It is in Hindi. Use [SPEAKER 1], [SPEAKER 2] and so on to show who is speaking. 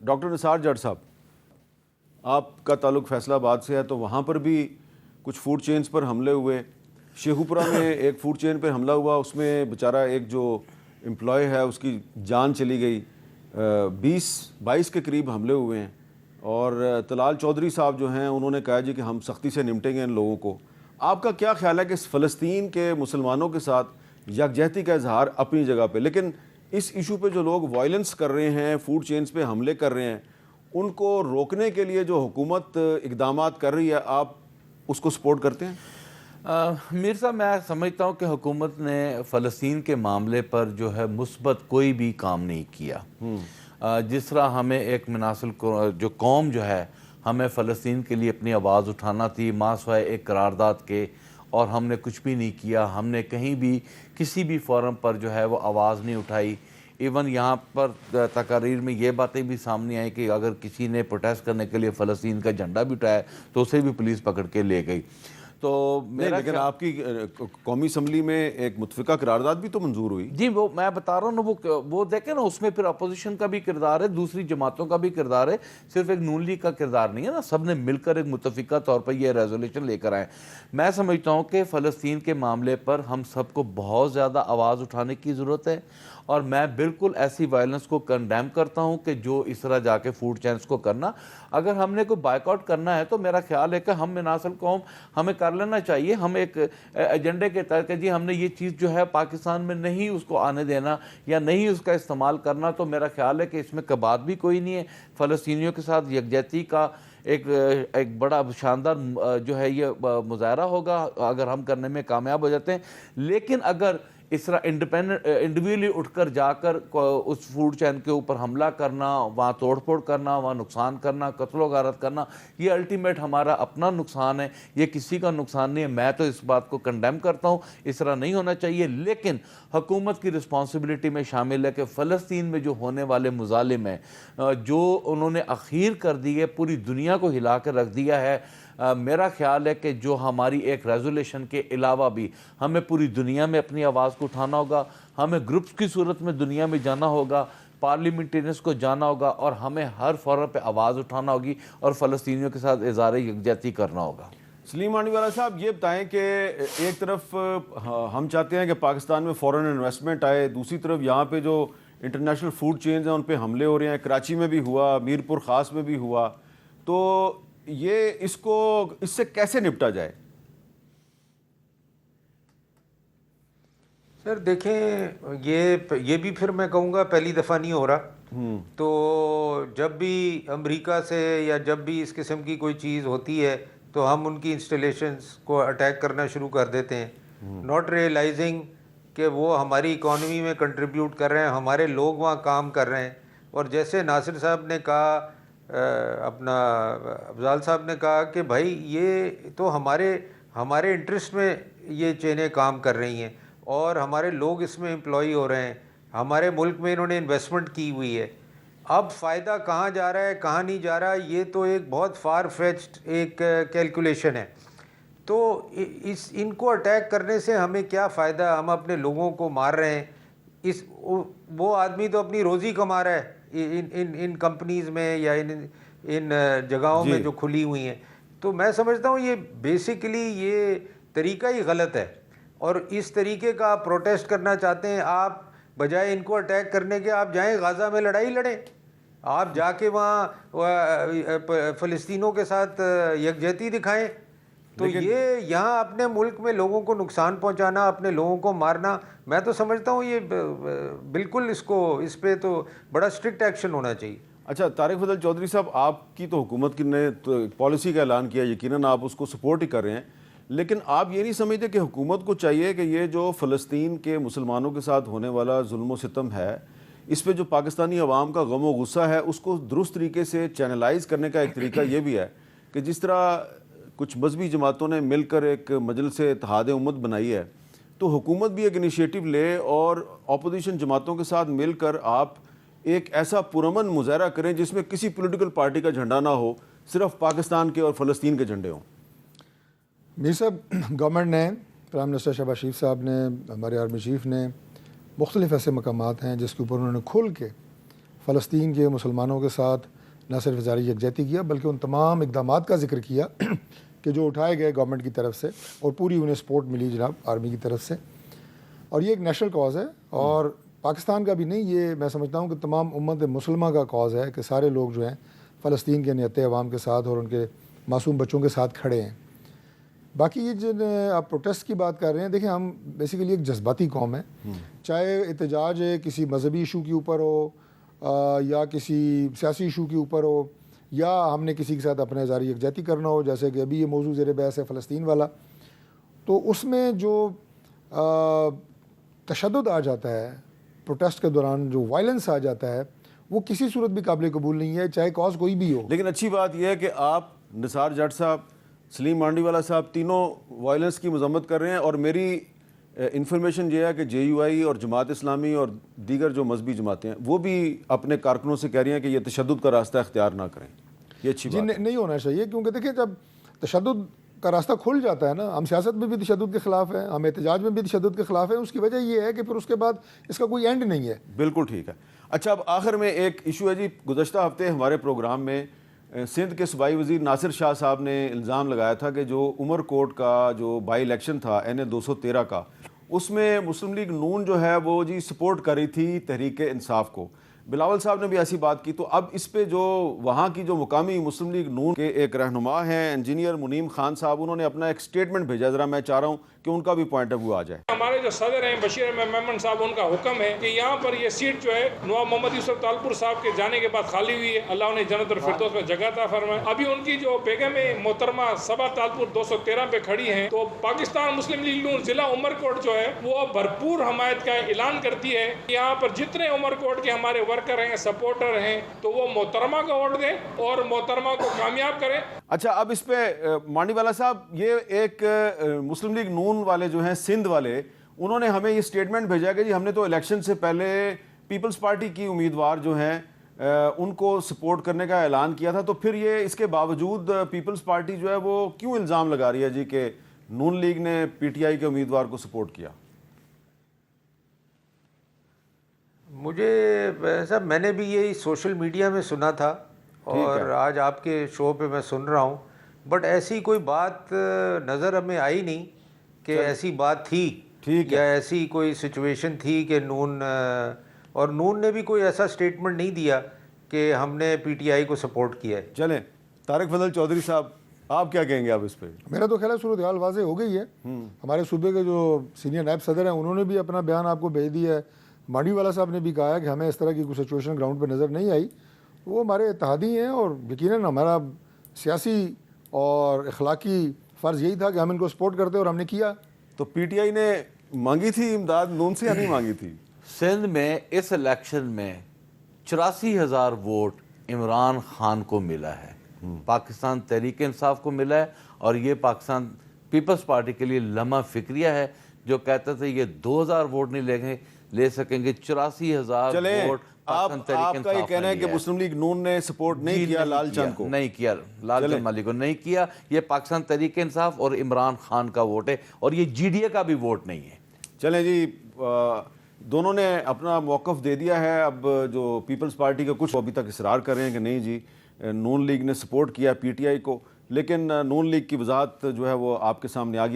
[SPEAKER 1] डॉक्टर निसार जट साहब, आपका ताल्लुक फैसलाबाद से है, तो वहाँ पर भी कुछ फूड चेन्स पर हमले हुए। शेखुपुरा में एक फूड चेन पर हमला हुआ, उसमें बेचारा एक जो एम्प्लॉय है उसकी जान चली गई। 20-22 के करीब हमले हुए हैं और तलाल चौधरी साहब जो हैं उन्होंने कहा जी कि हम सख्ती से निपटेंगे इन लोगों को। आपका क्या ख्याल है कि इस फ़लस्तीन के मुसलमानों के साथ यकजहती का इजहार अपनी जगह पे, लेकिन इस इशू पे जो लोग वायलेंस कर रहे हैं, फूड चेन्स पे हमले कर रहे हैं, उनको रोकने के लिए जो हुकूमत इक़दामात कर रही है, आप उसको सपोर्ट करते हैं?
[SPEAKER 2] मीर साहब, मैं समझता हूँ कि हुकूमत ने फ़लस्तीन के मामले पर जो है मुस्बत कोई भी काम नहीं किया। जिस तरह हमें एक मुनासिब जो कौम जो है, हमें फ़लस्तीन के लिए अपनी आवाज़ उठाना थी मासवाए एक करारदाद के, और हमने कुछ भी नहीं किया। हमने कहीं भी किसी भी फोरम पर जो है वो आवाज़ नहीं उठाई। इवन यहाँ पर तकारीर में ये बातें भी सामने आई कि अगर किसी ने प्रोटेस्ट करने के लिए फ़लस्तीन का झंडा भी उठाया तो उसे भी पुलिस पकड़ के ले गई। तो
[SPEAKER 1] मेरा लेकिन आपकी कौमी असम्बली में एक मुतफ़िका करारदाद भी तो मंजूर हुई।
[SPEAKER 2] जी, वो मैं बता रहा हूँ ना, वो देखें ना, उसमें फिर अपोजिशन का भी किरदार है, दूसरी जमातों का भी किरदार है, सिर्फ एक नून लीग का किरदार नहीं है ना। सब ने मिलकर एक मुतफ़िका तौर पर यह रेजोल्यूशन लेकर आए। मैं समझता हूँ कि फ़लस्तीन के मामले पर हम सबको बहुत ज़्यादा आवाज़ उठाने की ज़रूरत है, और मैं बिल्कुल ऐसी वायलेंस को कंडेम करता हूँ कि जो इस तरह जाके फूड चैंस को करना। अगर हमने कोई बाइकआउट करना है तो मेरा ख्याल है कि हम मिनासल कौम हमें कर लेना चाहिए। हम एक एजेंडे के तहत जी हमने ये चीज़ जो है पाकिस्तान में नहीं उसको आने देना या नहीं उसका इस्तेमाल करना, तो मेरा ख्याल है कि इसमें कबात भी कोई नहीं है। फ़लस्तीनियों के साथ यकजहती का एक बड़ा शानदार जो है ये मुजाहरा होगा अगर हम करने में कामयाब हो जाते हैं। लेकिन अगर इस तरह इंडिविजुअली उठकर जाकर उस फूड चैन के ऊपर हमला करना, वहाँ तोड़फोड़ करना, वहाँ नुकसान करना, कत्लो गारत करना, ये अल्टीमेट हमारा अपना नुकसान है, ये किसी का नुकसान नहीं है। मैं तो इस बात को कंडेम करता हूँ, इस तरह नहीं होना चाहिए। लेकिन हुकूमत की रिस्पॉन्सिबिलिटी में शामिल है कि फ़लस्तीन में जो होने वाले मुजालिम हैं, जो उन्होंने अखीर कर दी है, पूरी दुनिया को हिला कर रख दिया है। मेरा ख्याल है कि जो हमारी एक रेजोल्यूशन के अलावा भी हमें पूरी दुनिया में अपनी आवाज़ को उठाना होगा। हमें ग्रुप्स की सूरत में दुनिया में जाना होगा, पार्लियामेंटेरियंस को जाना होगा, और हमें हर फोरम पे आवाज़ उठाना होगी और फ़लस्तीनियों के साथ इज़हार यकजहती करना होगा।
[SPEAKER 1] सलीम मांडीवाला साहब, ये बताएं कि एक तरफ हम चाहते हैं कि पाकिस्तान में फ़ॉरेन इन्वेस्टमेंट आए, दूसरी तरफ यहाँ पे जो इंटरनेशनल फूड चेन्स हैं उन पे हमले हो रहे हैं। कराची में भी हुआ, मीरपुर ख़ास में भी हुआ, तो ये इससे कैसे निपटा जाए?
[SPEAKER 3] सर देखें, ये भी फिर मैं कहूँगा पहली दफ़ा नहीं हो रहा। तो जब भी अमेरिका से या जब भी इस किस्म की कोई चीज़ होती है तो हम उनकी इंस्टॉलेशंस को अटैक करना शुरू कर देते हैं, नॉट रियलाइजिंग कि वो हमारी इकॉनमी में कंट्रीब्यूट कर रहे हैं, हमारे लोग वहाँ काम कर रहे हैं। और जैसे नासिर साहब ने कहा, अपना अफजाल साहब ने कहा कि भाई ये तो हमारे इंटरेस्ट में ये चेनें काम कर रही हैं और हमारे लोग इसमें एम्प्लॉई हो रहे हैं, हमारे मुल्क में इन्होंने इन्वेस्टमेंट की हुई है। अब फ़ायदा कहाँ जा रहा है, कहाँ नहीं जा रहा, ये तो एक बहुत फार फेच्ड एक कैलकुलेशन है। तो इनको अटैक करने से हमें क्या फ़ायदा? हम अपने लोगों को मार रहे हैं। वो आदमी तो अपनी रोज़ी कमा रहा है इन कंपनीज़ में या इन जगहों में जो खुली हुई हैं। तो मैं समझता हूँ ये बेसिकली ये तरीका ही गलत है, और इस तरीके का आप प्रोटेस्ट करना चाहते हैं, आप बजाय इनको अटैक करने के आप जाएं गाज़ा में लड़ाई लड़ें। आप जाके वहाँ फ़लस्तीनों के साथ यकजहती दिखाएं। तो ये यहाँ अपने मुल्क में लोगों को नुकसान पहुँचाना, अपने लोगों को मारना, मैं तो समझता हूँ ये बिल्कुल इस पे तो बड़ा स्ट्रिक्ट एक्शन होना चाहिए।
[SPEAKER 1] अच्छा, तारिक फजल चौधरी साहब, आपकी तो हुकूमत की ने तो पॉलिसी का ऐलान किया, यकीनन आप उसको सपोर्ट ही कर रहे हैं, लेकिन आप ये नहीं समझते कि हुकूमत को चाहिए कि ये जो फ़लस्तीन के मुसलमानों के साथ होने वाला जुल्म व सितम है, इस पे जो पाकिस्तानी अवाम का गम व गुस्सा है उसको दुरुस्त तरीके से चैनलाइज़ करने का एक तरीका ये भी है कि जिस तरह कुछ मजहबी जमातों ने मिलकर एक मजलिस इत्तेहाद उम्मत बनाई है, तो हुकूमत भी एक इनिशिएटिव ले और अपोजिशन जमातों के साथ मिलकर आप एक ऐसा पुरअमन मुजाहरा करें जिसमें किसी पॉलिटिकल पार्टी का झंडा ना हो, सिर्फ पाकिस्तान के और फ़लस्तीन के झंडे हों।
[SPEAKER 4] मीर साहब, गवर्नमेंट ने, प्राइम मिनिस्टर शहबाज शरीफ साहब ने, हमारे आर्मी चीफ ने, मुख्तलिफ ऐसे मकामात हैं जिसके ऊपर उन्होंने खुल के फ़लस्तीन के मुसलमानों के साथ न सिर्फ इज़हार यकजहती किया बल्कि उन तमाम इक़दामात का जिक्र किया कि जो उठाए गए गवर्नमेंट की तरफ से और पूरी उन्हें सपोर्ट मिली जनाब आर्मी की तरफ से। और ये एक नेशनल कॉज़ है और पाकिस्तान का भी नहीं, ये मैं समझता हूँ कि तमाम उम्मत मुसलमा का कॉज़ है कि सारे लोग जो हैं फ़लस्तीन के नियत अवाम के साथ और उनके मासूम बच्चों के साथ खड़े हैं। बाकी ये जिन आप प्रोटेस्ट की बात कर रहे हैं, देखिए हम बेसिकली एक जज्बाती कौम है, चाहे एहतजाज किसी मजहबी इशू के ऊपर हो या किसी सियासी इशू के ऊपर हो या हमने किसी के साथ अपना इज़हार यकजहती करना हो, जैसे कि अभी ये मौजूद ज़ेर बहस है फ़लस्तीन वाला, तो उसमें जो तशद्दुद आ जाता है प्रोटेस्ट के दौरान, जो वायलेंस आ जाता है, वो किसी सूरत भी काबिल कबूल नहीं है, चाहे कॉज कोई भी हो।
[SPEAKER 1] लेकिन अच्छी बात यह है कि आप निसार जट साहब, सलीम मांडीवाला साहब तीनों वायलेंस की मजम्मत कर रहे हैं और मेरी इंफॉर्मेशन ये है कि JUI और जमात इस्लामी और दीगर जो मजहबी जमातें हैं वो भी अपने कारकुनों से कह रही हैं कि ये तशद्दुद का रास्ता इख्तियार ना करें। ये अच्छी बात है।
[SPEAKER 4] नहीं होना चाहिए, क्योंकि देखिए जब तशद्दुद का रास्ता खुल जाता है ना, हम सियासत में भी तशद्दुद के ख़िलाफ़ हैं, हम एहतजाज में भी तशद्दुद के ख़िलाफ़ हैं, उसकी वजह यह है कि फिर उसके बाद इसका कोई एंड नहीं है।
[SPEAKER 1] बिल्कुल ठीक है। अच्छा, अब आखिर में एक इशू है जी, गुज़श्ता हफ्ते हमारे प्रोग्राम में सिंध के सूबाई वज़ीर नासिर शाह साहब ने इल्ज़ाम लगाया था कि जो उमरकोट का जो बाई इलेक्शन था NA 213 का, उसमें मुस्लिम लीग नून जो है वो जी सपोर्ट कर रही थी तहरीक इंसाफ को। बिलावल साहब ने भी ऐसी बात की। तो अब इस पे जो वहाँ की जो मुकामी मुस्लिम लीग नून के एक रहनुमा हैं इंजीनियर मुनीम खान साहब, उन्होंने अपना एक स्टेटमेंट भेजा। ज़रा मैं चाह रहा हूँ कि उनका भी पॉइंट ऑफ व्यू आ जाए।
[SPEAKER 5] हमारे जो सदर हैं बशीर मेमन साहब, उनका हुक्म है कि यहाँ पर ये सीट जो है नवाब मोहम्मद यूसुफ तालपुर साहब के जाने के बाद खाली हुई है, अल्लाह उन्हें जन्नत और फिरदौस में जगह अता फरमाए। अभी उनकी जो बेगम मोहतरमा सबा तालपुर 213 पे खड़ी हैं, तो पाकिस्तान मुस्लिम लीग नून जिला उमरकोट जो है वो भरपूर हमायत का ऐलान करती है। यहाँ पर जितने उमरकोट के हमारे वर्कर हैं, सपोर्टर हैं, तो वो मोहतरमा को वोट दें और मोहतरमा को कामयाब करें।
[SPEAKER 1] अच्छा, अब इस पे मांडीवाला साहब, ये एक मुस्लिम लीग नून वाले जो हैं सिंध वाले, उन्होंने हमें ये स्टेटमेंट भेजा कि जी हमने तो इलेक्शन से पहले पीपल्स पार्टी की उम्मीदवार जो हैं उनको सपोर्ट करने का ऐलान किया था, तो फिर ये इसके बावजूद पीपल्स पार्टी जो है वो क्यों इल्ज़ाम लगा रही है जी कि नून लीग ने PTI के उम्मीदवार को सपोर्ट किया?
[SPEAKER 3] मुझे साहब मैंने भी यही सोशल मीडिया में सुना था और आज आपके शो पे मैं सुन रहा हूँ, बट ऐसी कोई बात नज़र हमें आई नहीं कि ऐसी बात थी या ऐसी कोई सिचुएशन थी कि नून ने भी कोई ऐसा स्टेटमेंट नहीं दिया कि हमने PTI को सपोर्ट किया है।
[SPEAKER 1] चलें, तारिक फजल चौधरी साहब, आप क्या कहेंगे आप इस पे?
[SPEAKER 4] मेरा तो ख्याल है सूरत हाल वाज़ेह हो गई है। हमारे सूबे के जो सीनियर नायब सदर हैं उन्होंने भी अपना बयान आपको भेज दिया है। मांडीवाला साहब ने भी कहा है कि हमें इस तरह की कोई सिचुएशन ग्राउंड पर नज़र नहीं आई। वो हमारे इत्तेहादी हैं और यकीनन हमारा सियासी और अखलाकी फ़र्ज़ यही था कि हम इनको सपोर्ट करते और हमने किया।
[SPEAKER 1] तो PTI ने मांगी थी इमदाद नून से या नहीं मांगी थी?
[SPEAKER 2] सिंध में इस इलेक्शन में 84,000 वोट इमरान खान को मिला है, पाकिस्तान तहरीक इंसाफ को मिला है, और ये पाकिस्तान पीपल्स पार्टी के लिए लम्हा फिक्रिया है जो कहते थे ये 2,000 वोट नहीं ले सकेंगे। 84,000 वोट
[SPEAKER 1] आपका ये कहना है कि मुस्लिम लीग नून ने सपोर्ट नहीं किया लाल चंद को?
[SPEAKER 2] नहीं किया, लाल चंद माली को नहीं किया। ये पाकिस्तान तहरीक इंसाफ और इमरान खान का वोट है और ये GDA का भी वोट नहीं है।
[SPEAKER 1] चलें जी, दोनों ने अपना मौक़िफ़ दे दिया है। अब जो पीपल्स पार्टी के कुछ अभी तक इसरार कर रहे हैं कि नहीं जी नून लीग ने सपोर्ट किया PTI को, लेकिन नून लीग की वजाहत जो है वो आपके सामने आ गया।